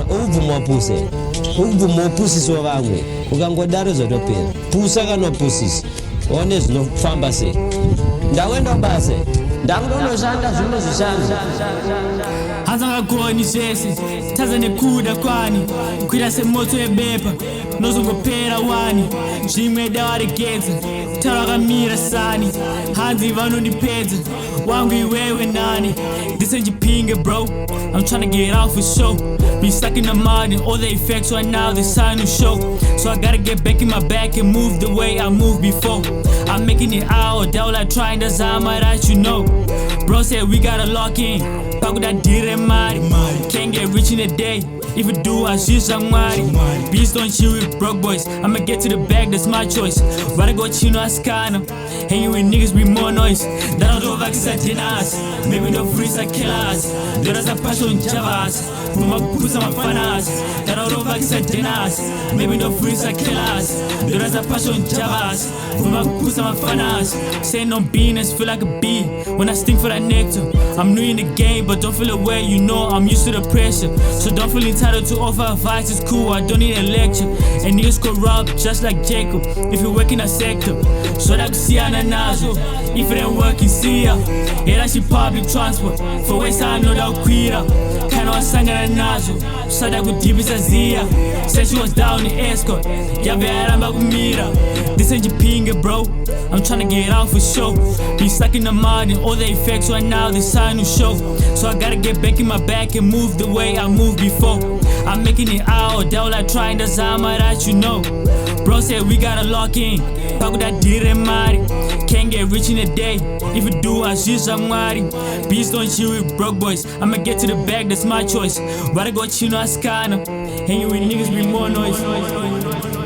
Uvuma puse. Uvuma pusisi wavamwe. Ukangodaro zotopera. Pusa kana pusisi. One zinofamba sei. Ndawenda base. Ndakunoshanda zvino zvishanda. Hazangagoni zvese tazane kuda kwani kuita semoto yebepa nozongopera wani zvimwe dawaregedza tarakamira sani hanzi vanondipedza wangu iwewe nani ndisenjipinge bro. I'm tryna get out for show. Be stuck in the mud and all the effects right now the sun will show. So I gotta get back in my back and move the way I moved before. I'm making it out, doubt like trying that's how that you know. Bro said we gotta lock in. Pakuda dire mari. Can't get rich in a day. If you do, I see somebody. Beats don't chill with broke boys. I'ma get to the bag, that's my choice. Rather go chino askana. Hanging with niggas be more noise. That don't do vaccines at dinners. Maybe no freeze I kill us. There is a passion javas. Vuma KUPUSA mafanas. That don't do vaccines at dinners. Maybe no freeze I kill us. There is a passion javas. Vuma KUPUSA mafanas. Say no beans, feel like a bee. When I sting for that nectar. I'm new in the game, but don't feel away. You know I'm used to the pressure. So don't feel entitled to offer advice, it's cool, I don't need a lecture. And niggas corrupt just like Jacob. If you work in a sector, so that see nazo. If it ain't working, see ya. Yeah, she public transport. For West I know that queer. Kinda wasanga nazo. Sada kudibisa zia. Said she was down in escort. Yabe aramba kumira. This ain't Jipinga, bro. I'm tryna get out for show. Be stuck in the mud and all the effects right now the sun will show. So I gotta get back in my back and move the way I moved before. I'm making it out, doubt like trying that's how that you know. Bro said we gotta lock in. Pakuda dire mari. Can't get rich in a day. If you do, I see somebody. Beats don't chill with broke boys. I'ma get to the bag, that's my choice. Rather go chino askana. Hanging with niggas be more noise.